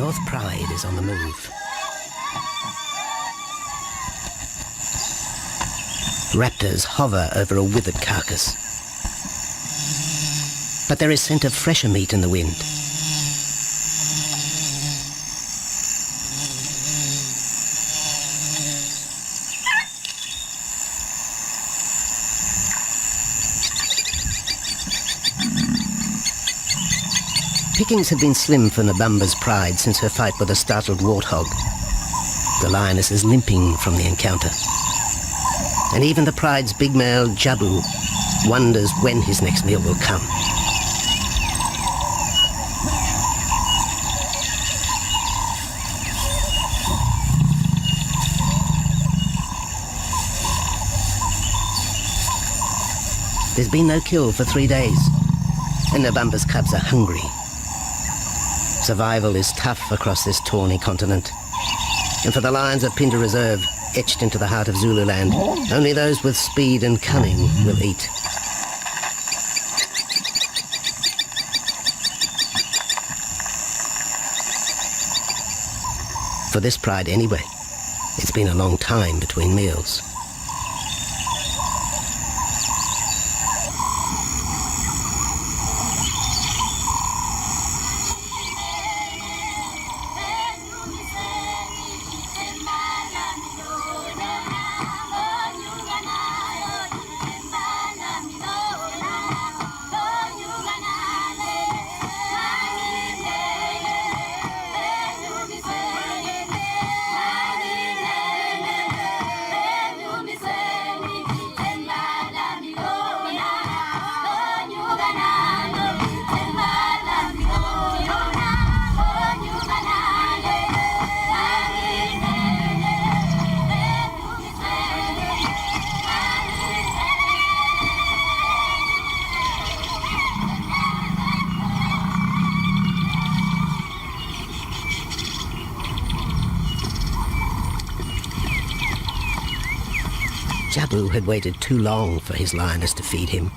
North Pride is on the move. Raptors hover over a withered carcass. But there is scent of fresher meat in the wind. Pickings have been slim for Nabamba's pride since her fight with a startled warthog. The lioness is limping from the encounter. And even the pride's big male, Jabu, wonders when his next meal will come. There's been no kill for 3 days, and Nabamba's cubs are hungry. Survival is tough across this tawny continent, and for the lions of Pinda Reserve, etched into the heart of Zululand, only those with speed and cunning will eat. For this pride anyway, it's been a long time between meals. Jabu had waited too long for his lioness to feed him.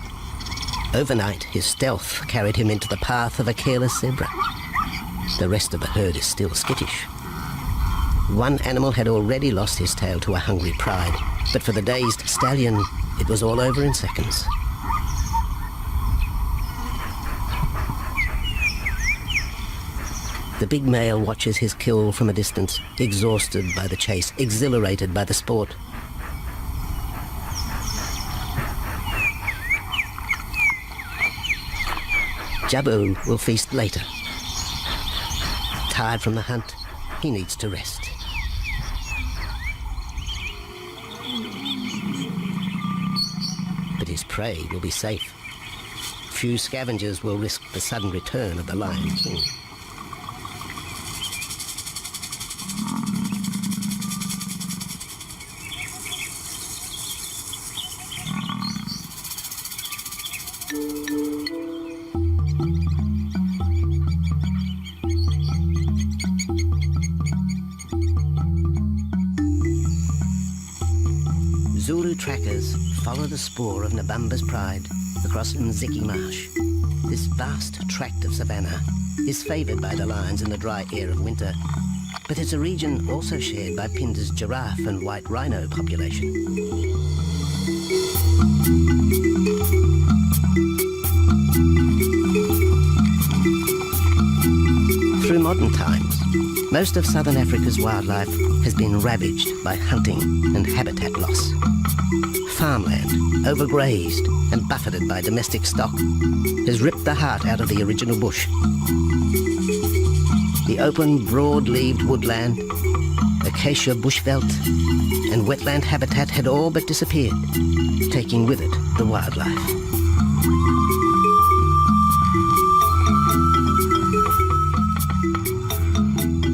Overnight, his stealth carried him into the path of a careless zebra. The rest of the herd is still skittish. One animal had already lost his tail to a hungry pride, but for the dazed stallion, it was all over in seconds. The big male watches his kill from a distance, exhausted by the chase, exhilarated by the sport. Jabu will feast later. Tired from the hunt, he needs to rest. But his prey will be safe. Few scavengers will risk the sudden return of the Lion King. Zulu trackers follow the spoor of Nabamba's pride across Mziki Marsh. This vast tract of savanna is favoured by the lions in the dry air of winter, but it's a region also shared by Pinda's giraffe and white rhino population. Through modern times, most of southern Africa's wildlife has been ravaged by hunting and habitat loss. Farmland, overgrazed and buffeted by domestic stock, has ripped the heart out of the original bush. The open, broad-leaved woodland, acacia bushveld, and wetland habitat had all but disappeared, taking with it the wildlife.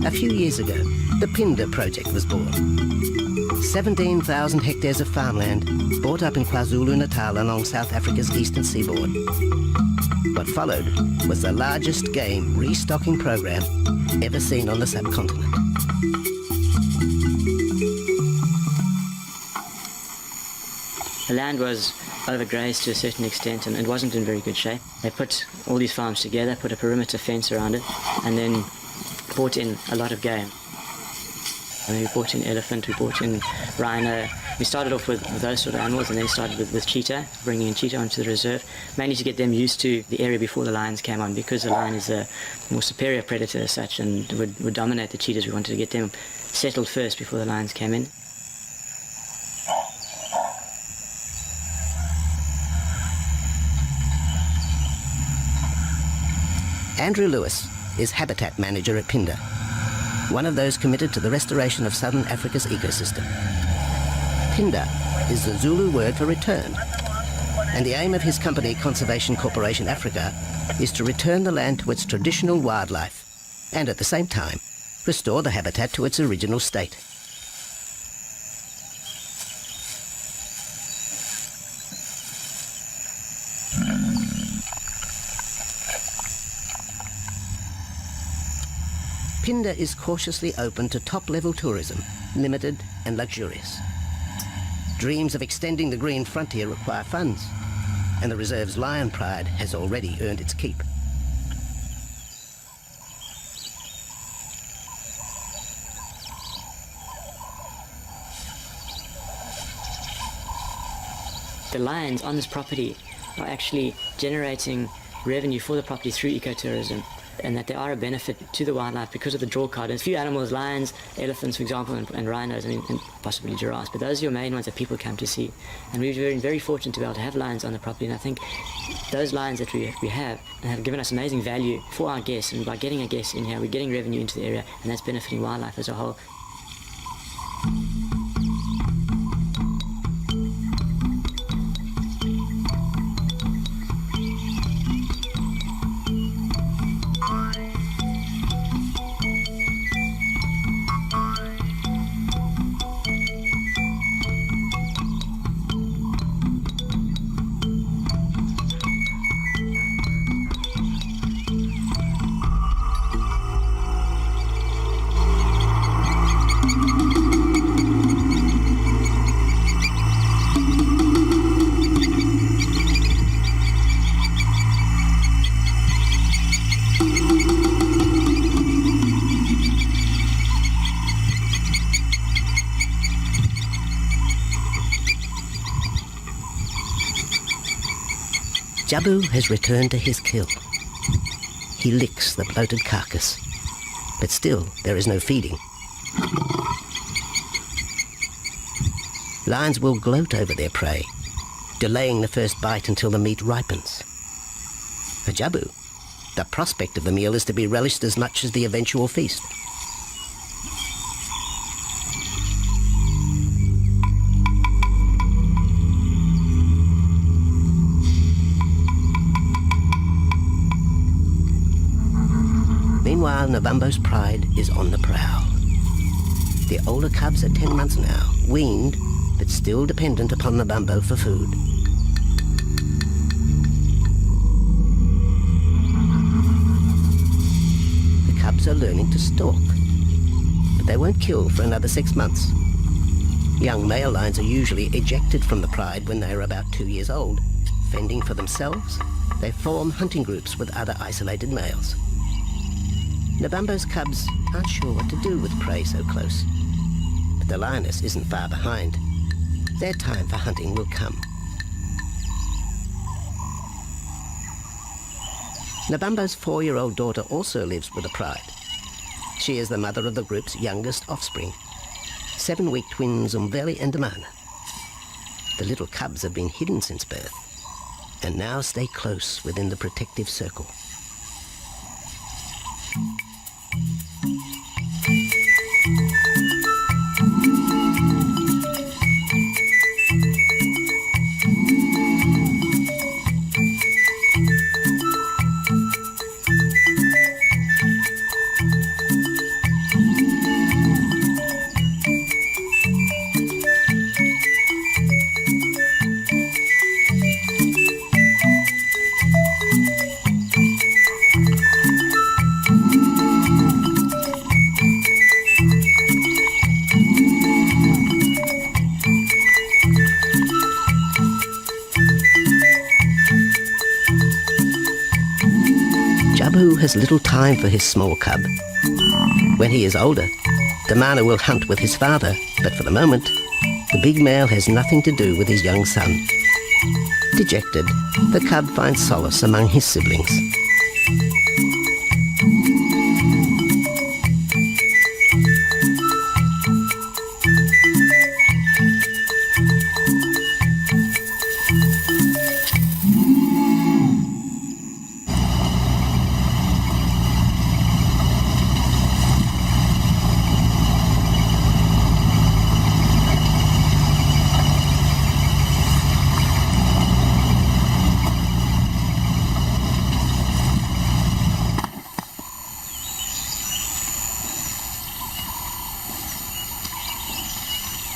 A few years ago, the Pinda project was born. 17,000 hectares of farmland bought up in KwaZulu-Natal along South Africa's eastern seaboard. What followed was the largest game restocking program ever seen on the subcontinent. The land was overgrazed to a certain extent and it wasn't in very good shape. They put all these farms together, put a perimeter fence around it, and then brought in a lot of game. I mean, we brought in elephant, we brought in rhino. We started off with those sort of animals and then started with cheetah, bringing in cheetah onto the reserve, mainly to get them used to the area before the lions came on, because the lion is a more superior predator as such and would dominate the cheetahs. We wanted to get them settled first before the lions came in. Andrew Lewis is habitat manager at Pinda, one of those committed to the restoration of southern Africa's ecosystem. Pinda is the Zulu word for return, and the aim of his company, Conservation Corporation Africa, is to return the land to its traditional wildlife and at the same time restore the habitat to its original state. Pinda is cautiously open to top-level tourism, limited and luxurious. Dreams of extending the green frontier require funds, and the reserve's lion pride has already earned its keep. The lions on this property are actually generating revenue for the property through ecotourism, and that they are a benefit to the wildlife because of the draw card. And a few animals, lions, elephants, for example, and rhinos, and possibly giraffes, but those are your main ones that people come to see. And we've been very fortunate to be able to have lions on the property, and I think those lions that we have given us amazing value for our guests, and by getting our guests in here, we're getting revenue into the area, and that's benefiting wildlife as a whole. Jabu has returned to his kill. He licks the bloated carcass, but still there is no feeding. Lions will gloat over their prey, delaying the first bite until the meat ripens. For Jabu, the prospect of the meal is to be relished as much as the eventual feast. Meanwhile, Nabambo's pride is on the prowl. The older cubs are 10 months now, weaned, but still dependent upon Nabambo for food. The cubs are learning to stalk, but they won't kill for another 6 months. Young male lions are usually ejected from the pride when they are about 2 years old. Fending for themselves, they form hunting groups with other isolated males. Nabambo's cubs aren't sure what to do with prey so close, but the lioness isn't far behind. Their time for hunting will come. Nabambo's 4-year-old daughter also lives with the pride. She is the mother of the group's youngest offspring, 7-week twins Umveli and Damana. The little cubs have been hidden since birth, and now stay close within the protective circle. has little time for his small cub. When he is older, the mana will hunt with his father, but for the moment, the big male has nothing to do with his young son. Dejected, the cub finds solace among his siblings.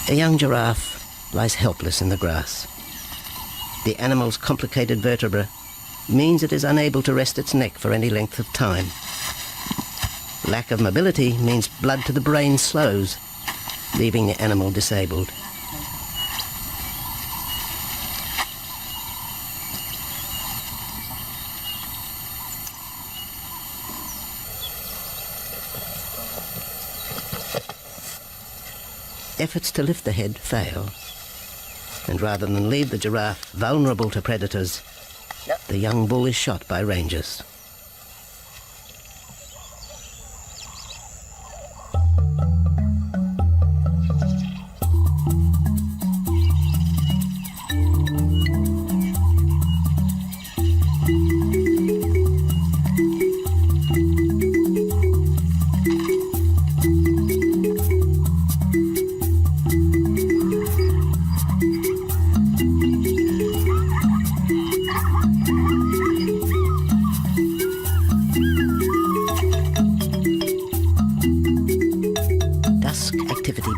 A young giraffe lies helpless in the grass. The animal's complicated vertebra means it is unable to rest its neck for any length of time. Lack of mobility means blood to the brain slows, leaving the animal disabled. Efforts to lift the head fail, and rather than leave the giraffe vulnerable to predators, the young bull is shot by rangers.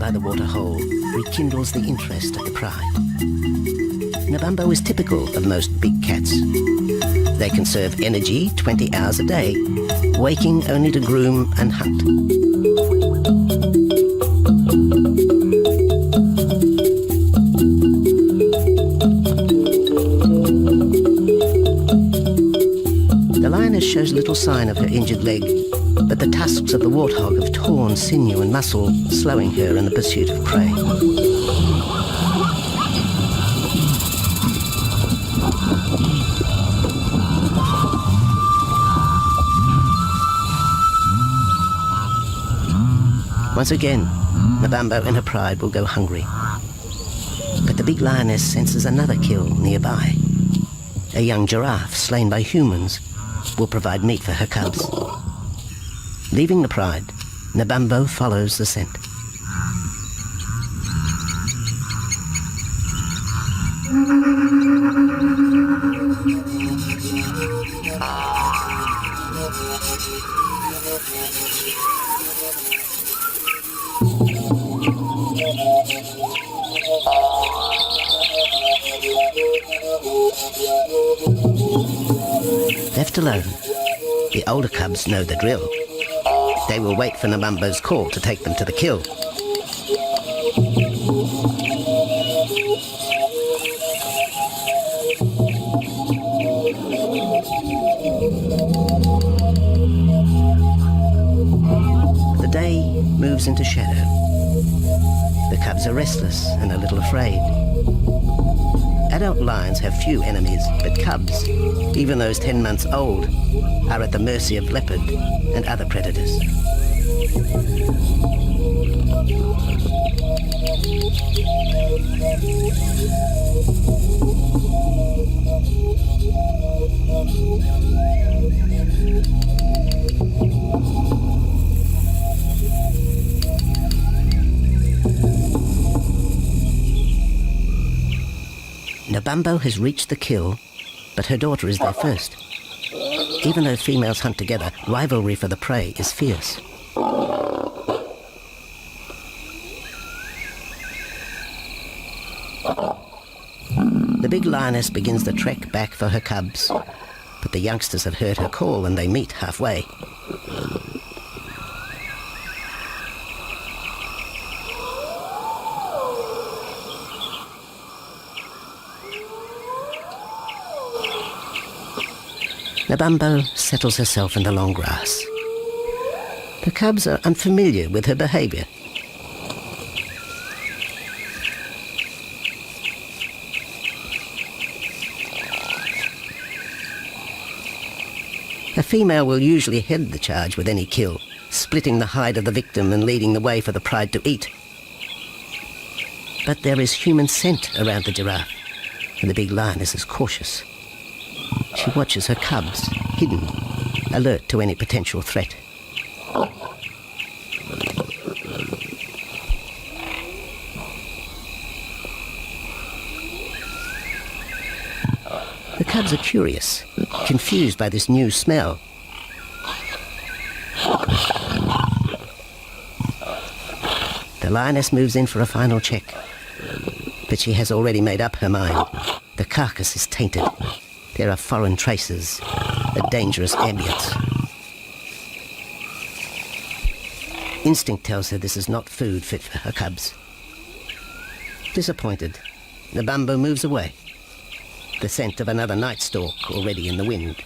By the waterhole rekindles the interest of the pride. Nabambo is typical of most big cats. They conserve energy 20 hours a day, waking only to groom and hunt. The lioness shows little sign of her injured leg, but the tusks of the warthog have torn sinew and muscle, slowing her in the pursuit of prey. Once again, Nabambo in her pride will go hungry. But the big lioness senses another kill nearby. A young giraffe slain by humans will provide meat for her cubs. Leaving the pride, Nabambo follows the scent. Left alone, the older cubs know the drill. They will wait for Nabambo's call to take them to the kill. The day moves into shadow. The cubs are restless and a little afraid. Adult lions have few enemies, but cubs, even those 10 months old, are at the mercy of leopard and other predators. Nabambo has reached the kill, but her daughter is there first. Even though females hunt together, rivalry for the prey is fierce. The big lioness begins the trek back for her cubs, but the youngsters have heard her call and they meet halfway. Nabambo settles herself in the long grass. The cubs are unfamiliar with her behaviour. A female will usually head the charge with any kill, splitting the hide of the victim and leading the way for the pride to eat. But there is human scent around the giraffe, and the big lioness is cautious. She watches her cubs, hidden, alert to any potential threat. The cubs are curious, confused by this new smell. The lioness moves in for a final check, but she has already made up her mind. The carcass is tainted. There are foreign traces, a dangerous ambience. Instinct tells her this is not food fit for her cubs. Disappointed, Nabambo moves away, the scent of another night stalk already in the wind.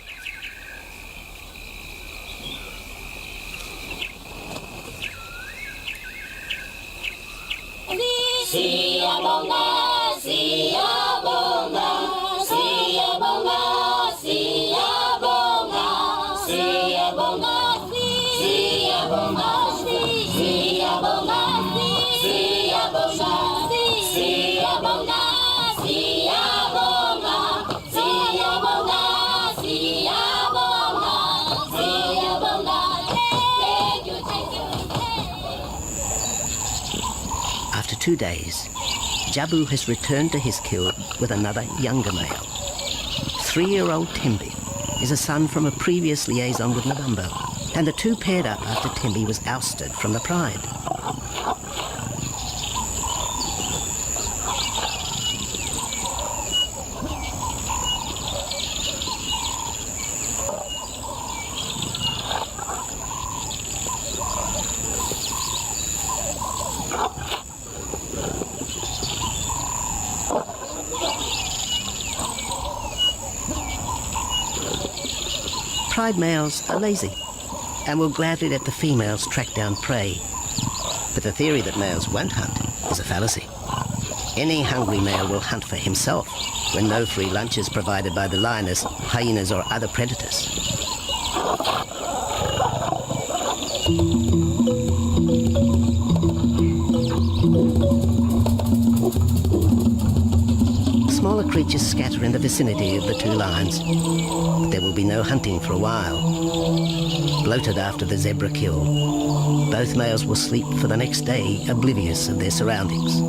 After 2 days, Jabu has returned to his kill with another younger male. 3-year-old Tembi is a son from a previous liaison with Nabambo, and the two paired up after Tembi was ousted from the pride. Pride males are lazy and will gladly let the females track down prey. But the theory that males won't hunt is a fallacy. Any hungry male will hunt for himself when no free lunch is provided by the lioness, hyenas or other predators. Smaller creatures scatter in the vicinity of the two lions. There will be no hunting for a while. Bloated after the zebra kill, both males will sleep for the next day, oblivious of their surroundings.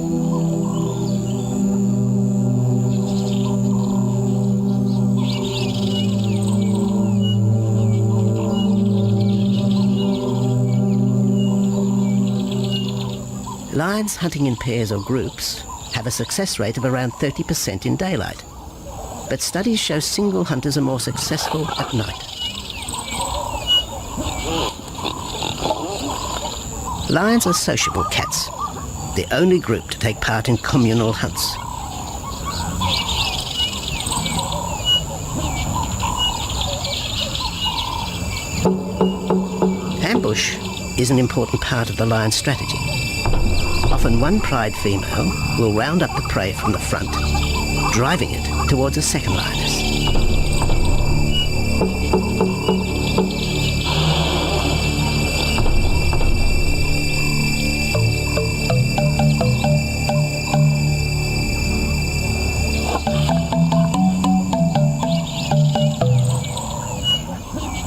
Lions hunting in pairs or groups have a success rate of around 30% in daylight, but studies show single hunters are more successful at night. Lions are sociable cats, the only group to take part in communal hunts. Ambush is an important part of the lion's strategy. Often one pride female will round up the prey from the front, driving it towards a second lioness.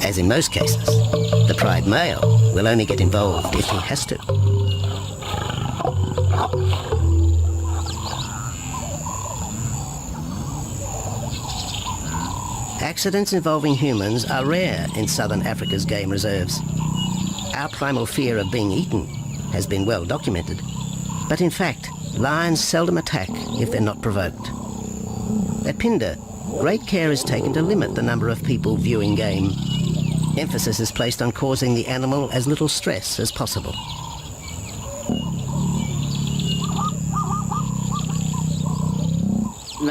As in most cases, the pride male will only get involved if he has to. Accidents involving humans are rare in southern Africa's game reserves. Our primal fear of being eaten has been well documented, but in fact, lions seldom attack if they're not provoked. At Phinda, great care is taken to limit the number of people viewing game. Emphasis is placed on causing the animal as little stress as possible.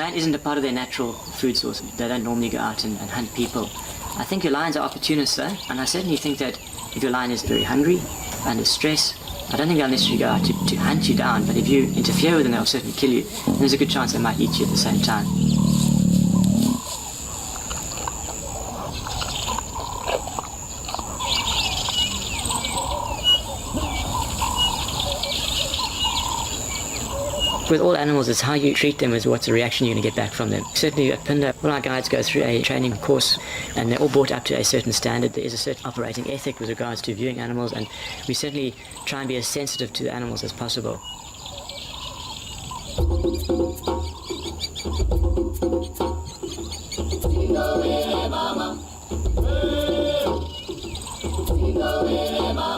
man isn't a part of their natural food source. They don't normally go out and hunt people. I think your lions are opportunists though, and I certainly think that if your lion is very hungry, under stress, I don't think they'll necessarily go out to hunt you down, but if you interfere with them, they'll certainly kill you. And there's a good chance they might eat you at the same time. With all animals, it's how you treat them is what's the reaction you're going to get back from them. Certainly at Pinda, all our guides go through a training course and they're all brought up to a certain standard. There is a certain operating ethic with regards to viewing animals, and we certainly try and be as sensitive to the animals as possible.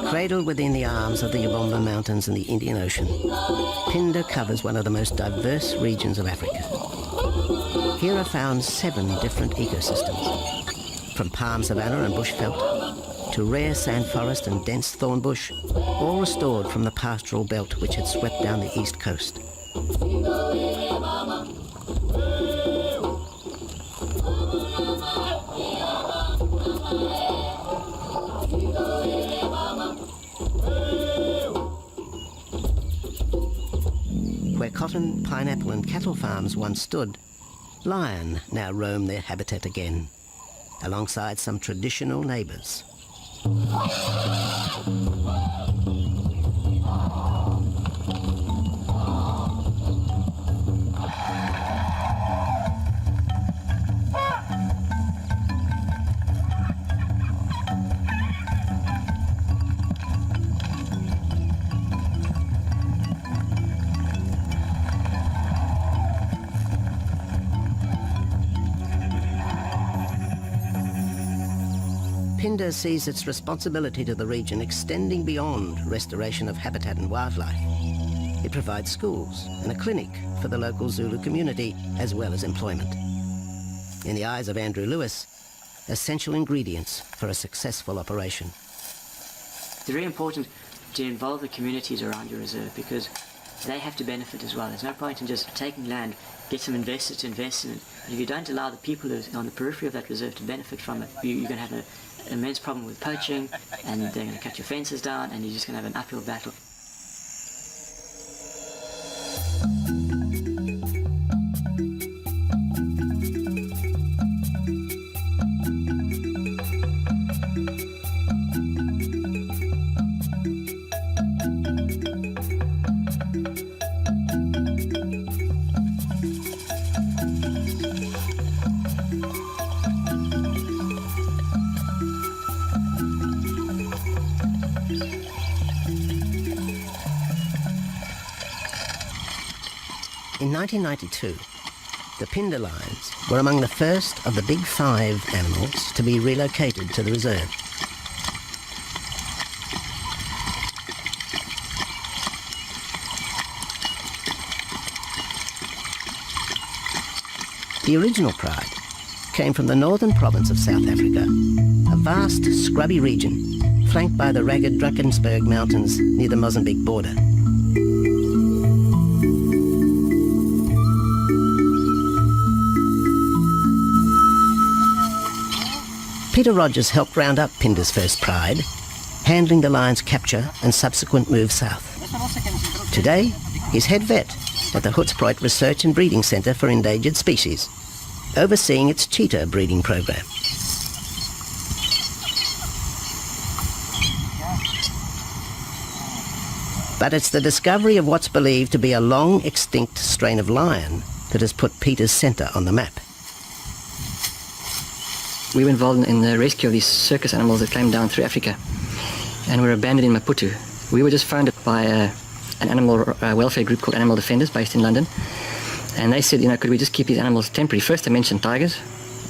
Cradled within the arms of the Ubomba Mountains and the Indian Ocean, Pinda covers one of the most diverse regions of Africa. Here are found 7 different ecosystems, from palm savanna and bushveld to rare sand forest and dense thorn bush, all restored from the pastoral belt which had swept down the east coast. Where cotton, pineapple and cattle farms once stood, lion now roam their habitat again, alongside some traditional neighbours. Pinda sees its responsibility to the region extending beyond restoration of habitat and wildlife. It provides schools and a clinic for the local Zulu community, as well as employment. In the eyes of Andrew Lewis, essential ingredients for a successful operation. It's very important to involve the communities around your reserve because they have to benefit as well. There's no point in just taking land, get some investors to invest in it. But if you don't allow the people who are on the periphery of that reserve to benefit from it, you're going to have an immense problem with poaching, and they're going to cut your fences down, and you're just going to have an uphill battle. In 1992, the Pinda lions were among the first of the big 5 animals to be relocated to the reserve. The original pride came from the northern province of South Africa, a vast scrubby region flanked by the ragged Drakensberg Mountains near the Mozambique border. Peter Rogers helped round up Pinda's first pride, handling the lion's capture and subsequent move south. Today, he's head vet at the Hoedspruit Research and Breeding Centre for Endangered Species, overseeing its cheetah breeding program. But it's the discovery of what's believed to be a long-extinct strain of lion that has put Peter's centre on the map. We were involved in the rescue of these circus animals that came down through Africa and were abandoned in Maputo. We were just founded by an animal welfare group called Animal Defenders based in London, and they said, could we just keep these animals temporary? First they mentioned tigers,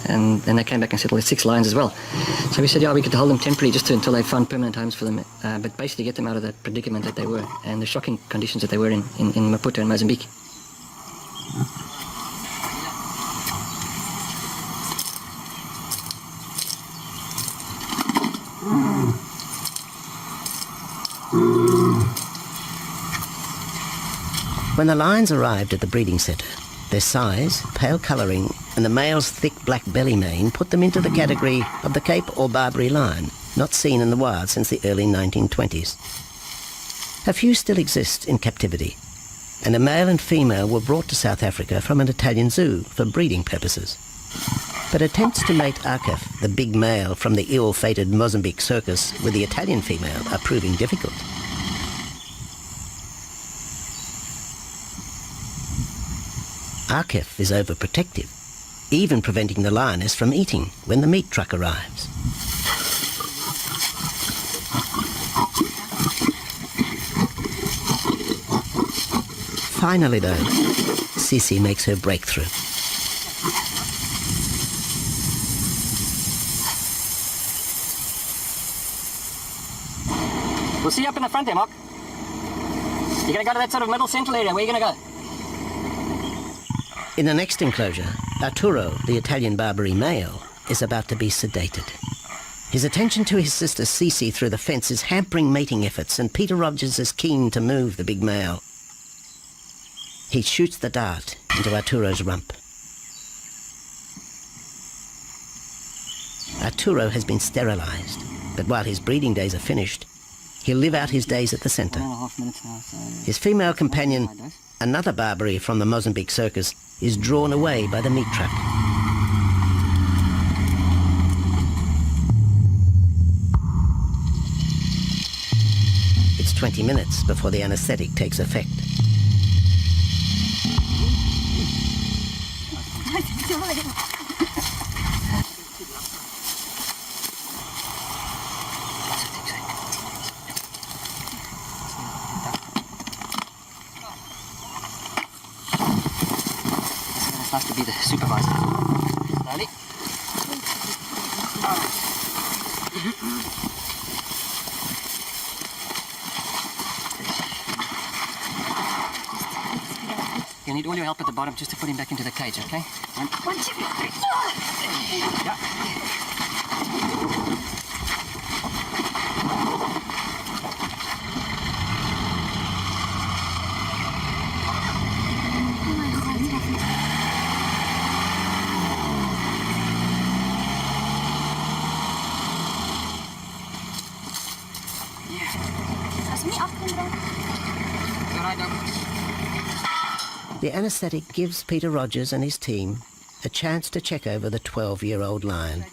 and then they came back and said, well, there's 6 lions as well. So we said, yeah, we could hold them temporarily just until they found permanent homes for them, but basically get them out of that predicament that they were and the shocking conditions that they were in Maputo and Mozambique. When the lions arrived at the breeding centre, Their size, pale colouring, and the male's thick black belly mane put them into the category of the Cape or Barbary lion, not seen in the wild since the early 1920s. A few still exist in captivity, and a male and female were brought to South Africa from an Italian zoo for breeding purposes. But attempts to mate Akef, the big male from the ill-fated Mozambique circus, with the Italian female are proving difficult. Akef is overprotective, even preventing the lioness from eating when the meat truck arrives. Finally though, Sisi makes her breakthrough. We'll see you up in the front there, Mark. You're going to go to that sort of middle central area. Where are you going to go? In the next enclosure, Arturo, the Italian Barbary male, is about to be sedated. His attention to his sister Sisi through the fence is hampering mating efforts, and Peter Rogers is keen to move the big male. He shoots the dart into Arturo's rump. Arturo has been sterilized, but while his breeding days are finished, he'll live out his days at the centre. 1.5 minutes now, so... His female companion, another Barbary from the Mozambique circus, is drawn away by the meat truck. It's 20 minutes before the anaesthetic takes effect. It's nice to be the supervisor. Slowly. You need all your help at the bottom just to put him back into the cage, okay? One, two, three. Yeah. The anaesthetic gives Peter Rogers and his team a chance to check over the 12-year-old lion.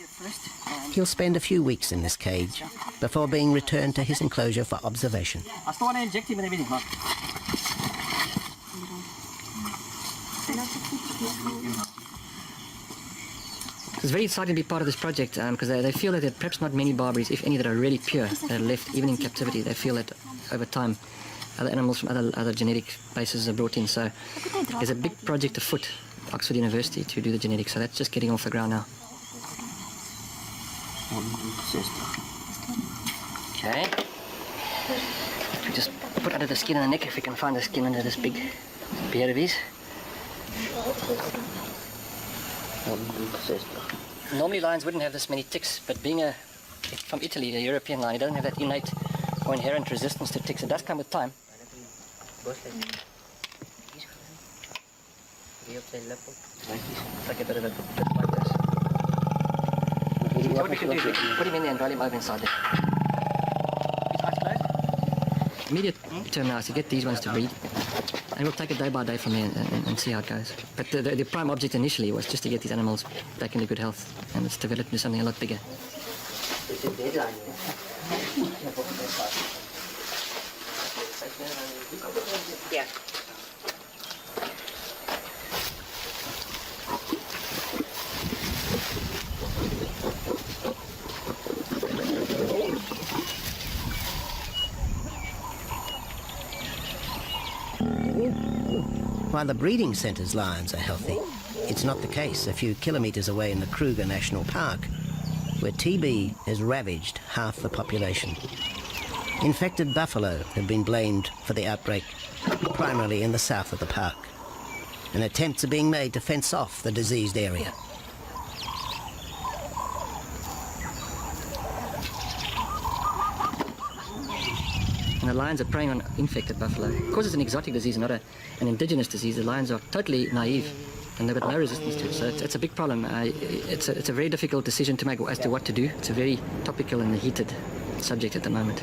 He'll spend a few weeks in this cage before being returned to his enclosure for observation. I still want to inject him and everything, Mark. It's very exciting to be part of this project because they feel that there are perhaps not many Barbaries, if any, that are really pure, that are left even in captivity. They feel that over time other animals from other genetic bases are brought in. So there's a big project afoot at Oxford University to do the genetics. So that's just getting off the ground now. Okay. We just put under the skin on the neck if we can find the skin under this big beard of his. Normally lions wouldn't have this many ticks, but being from Italy, the European lion, he doesn't have that innate or inherent resistance to ticks. It does come with time. Like a bit of a bit like this. So what we can do is we can put him in there and roll him over inside there. His eyes closed. Immediate term now is to get these ones to breed. And we'll take it day by day from there and see how it goes. But the prime object initially was just to get these animals back into good health, and it's developed into something a lot bigger. Yeah. While the breeding centre's lions are healthy, it's not the case a few kilometres away in the Kruger National Park, where TB has ravaged half the population. Infected buffalo have been blamed for the outbreak, primarily in the south of the park, and attempts are being made to fence off the diseased area. And the lions are preying on infected buffalo. Because it's an exotic disease, not an indigenous disease, the lions are totally naive and they've got no resistance to it. So it's a big problem. It's a very difficult decision to make as to what to do. It's a very topical and heated subject at the moment.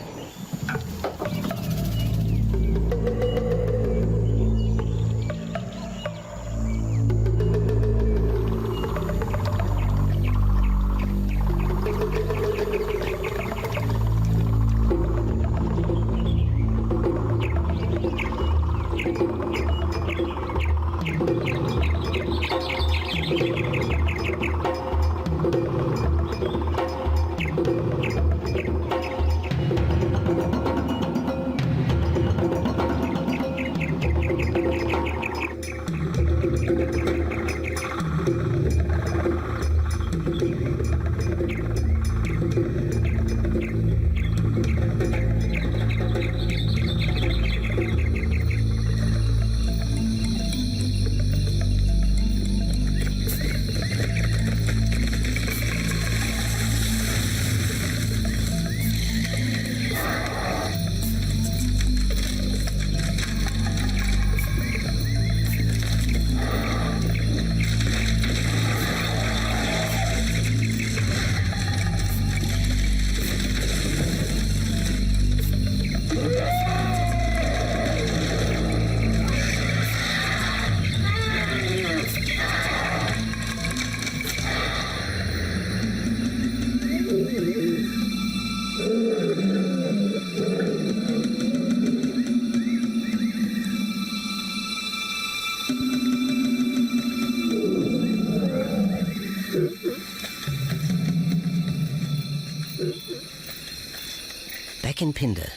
Back in Phinda,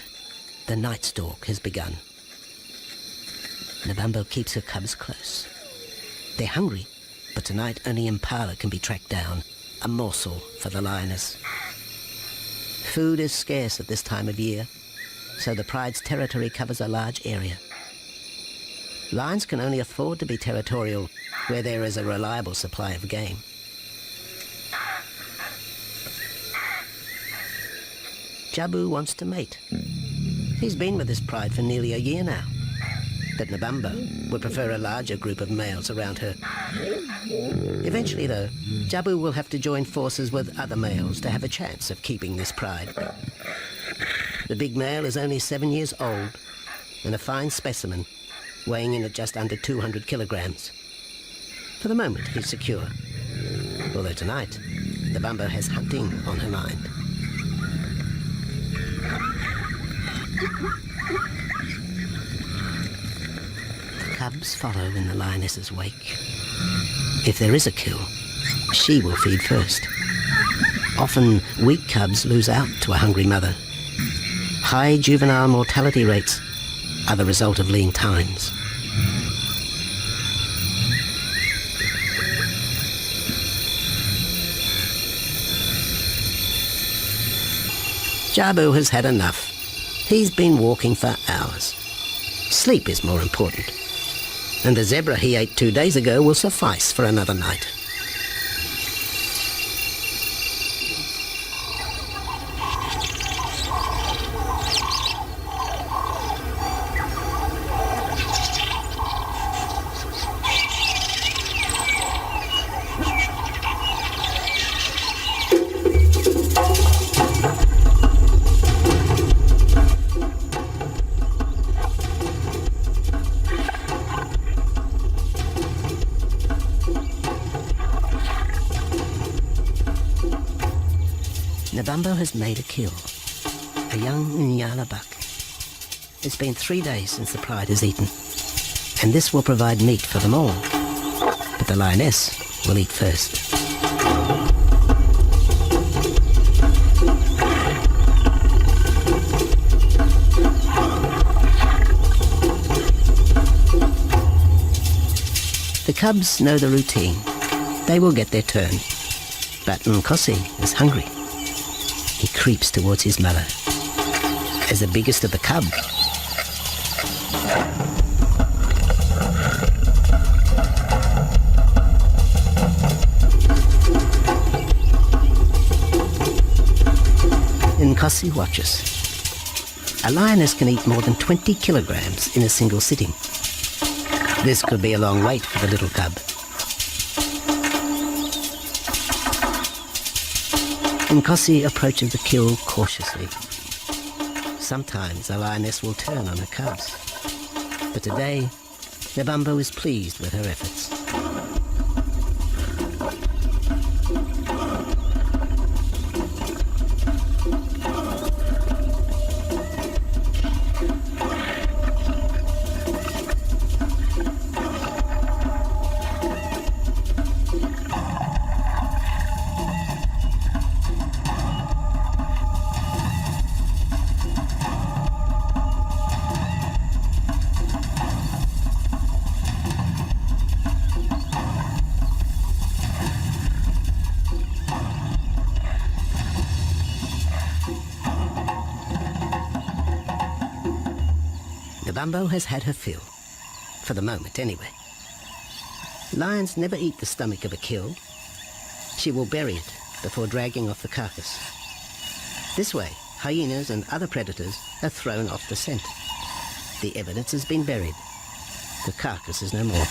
the night stalk has begun. Nabambo keeps her cubs close. They're hungry, but tonight only Impala can be tracked down, a morsel for the lioness. Food is scarce at this time of year, so the pride's territory covers a large area. Lions can only afford to be territorial where there is a reliable supply of game. Jabu wants to mate. He's been with his pride for nearly a year now. But Nabambo would prefer a larger group of males around her. Eventually, though, Jabu will have to join forces with other males to have a chance of keeping this pride. The big male is only 7 years old and a fine specimen, weighing in at just under 200 kilograms. For the moment, he's secure. Although tonight, Nabambo has hunting on her mind. The cubs follow in the lioness's wake. If there is a kill, she will feed first. Often, weak cubs lose out to a hungry mother. High juvenile mortality rates are the result of lean times. Jabu has had enough. He's been walking for hours. Sleep is more important. And the zebra he ate 2 days ago will suffice for another night. Nabambo has made a kill, a young Nyala buck. It's been 3 days since the pride has eaten, and this will provide meat for them all. But the lioness will eat first. The cubs know the routine. They will get their turn. But Nkosi is hungry. He creeps towards his mother. As the biggest of the cub, Nkosi watches. A lioness can eat more than 20 kilograms in a single sitting. This could be a long wait for the little cub. Nkosi approaches the kill cautiously. Sometimes a lioness will turn on her cubs, but today, Nebambo is pleased with her efforts. Nebambo has had her fill, for the moment anyway. Lions never eat the stomach of a kill. She will bury it before dragging off the carcass. This way, hyenas and other predators are thrown off the scent. The evidence has been buried. The carcass is no more.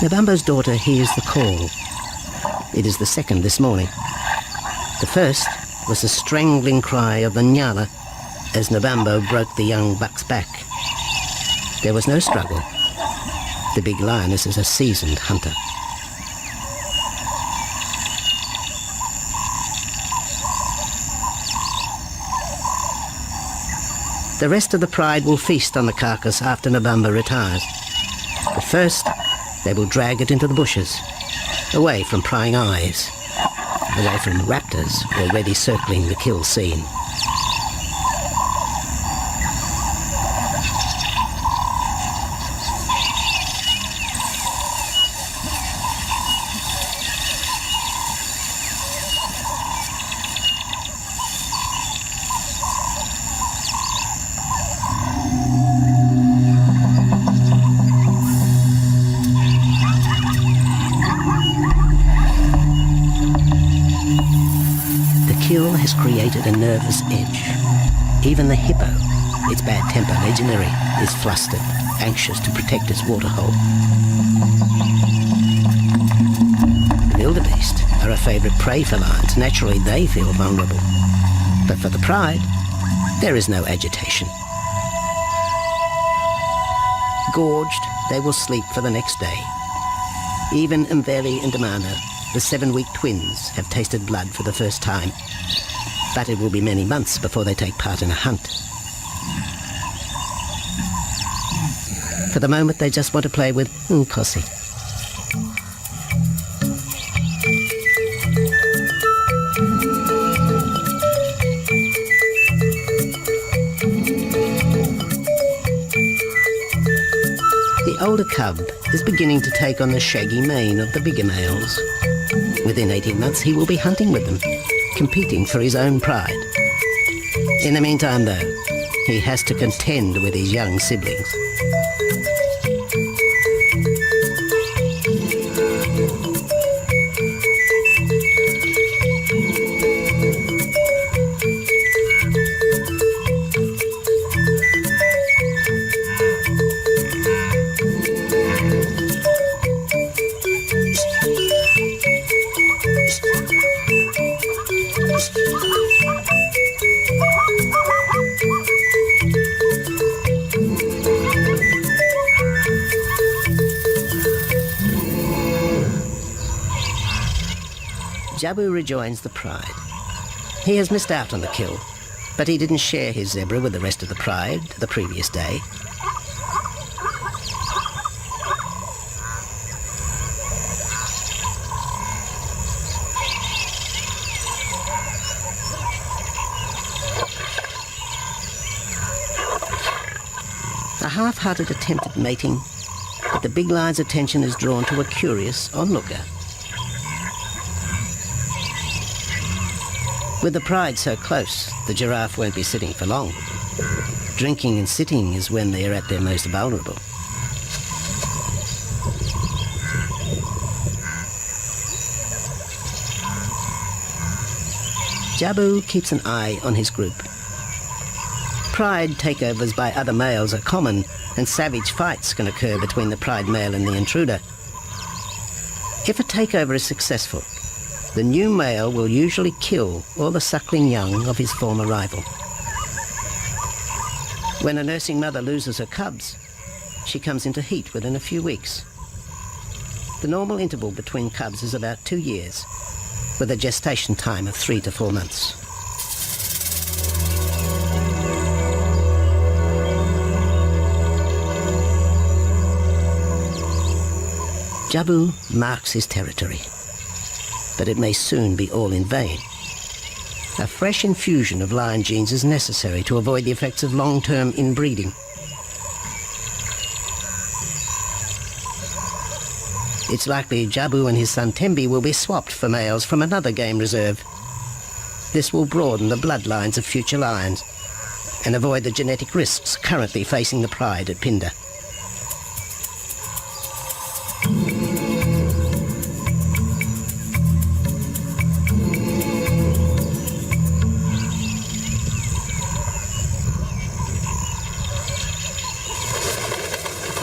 Nebambo's daughter hears the call. It is the second this morning. The first was the strangling cry of the Nyala as Nebambo broke the young buck's back. There was no struggle. The big lioness is a seasoned hunter. The rest of the pride will feast on the carcass after Nebambo retires. But first, they will drag it into the bushes, away from prying eyes, away from raptors already circling the kill scene. Has created a nervous edge. Even the hippo, its bad temper legendary, is flustered, anxious to protect its waterhole. The wildebeest are a favourite prey for lions. Naturally, they feel vulnerable. But for the pride, there is no agitation. Gorged, they will sleep for the next day. Even Mveli and Damana, the 7-week twins, have tasted blood for the first time. But it will be many months before they take part in a hunt. For the moment, they just want to play with Nkosi. The older cub is beginning to take on the shaggy mane of the bigger males. Within 18 months, he will be hunting with them, competing for his own pride. In the meantime, though, he has to contend with his young siblings. Jabu rejoins the pride. He has missed out on the kill, but he didn't share his zebra with the rest of the pride the previous day. A half-hearted attempt at mating, but the big lion's attention is drawn to a curious onlooker. With the pride so close, the giraffe won't be sitting for long. Drinking and sitting is when they are at their most vulnerable. Jabu keeps an eye on his group. Pride takeovers by other males are common, and savage fights can occur between the pride male and the intruder. If a takeover is successful, the new male will usually kill all the suckling young of his former rival. When a nursing mother loses her cubs, she comes into heat within a few weeks. The normal interval between cubs is about 2 years, with a gestation time of 3 to 4 months. Jabu marks his territory, but it may soon be all in vain. A fresh infusion of lion genes is necessary to avoid the effects of long-term inbreeding. It's likely Jabu and his son Tembi will be swapped for males from another game reserve. This will broaden the bloodlines of future lions and avoid the genetic risks currently facing the pride at Phinda.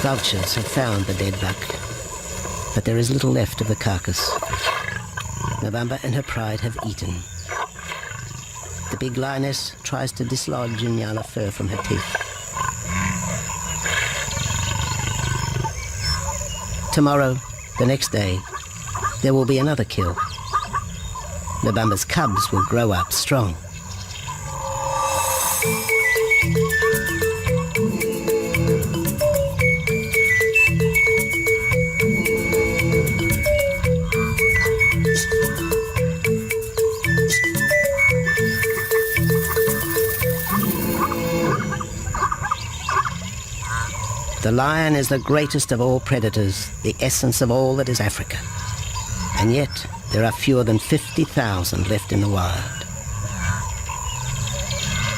Vultures have found the dead buck, but there is little left of the carcass. Mabamba and her pride have eaten. The big lioness tries to dislodge Inyala fur from her teeth. Tomorrow, the next day, there will be another kill. Mabamba's cubs will grow up strong. The lion is the greatest of all predators, the essence of all that is Africa. And yet, there are fewer than 50,000 left in the wild.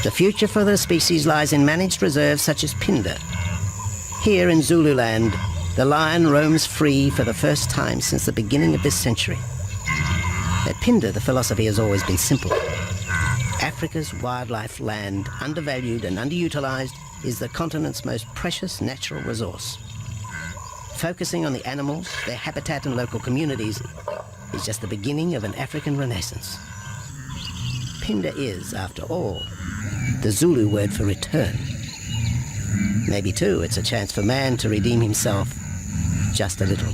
The future for the species lies in managed reserves such as Phinda. Here in Zululand, the lion roams free for the first time since the beginning of this century. At Phinda, the philosophy has always been simple. Africa's wildlife land, undervalued and underutilized, is the continent's most precious natural resource. Focusing on the animals, their habitat and local communities is just the beginning of an African renaissance. Phinda is, after all, the Zulu word for return. Maybe, too, it's a chance for man to redeem himself just a little.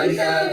Hallelujah.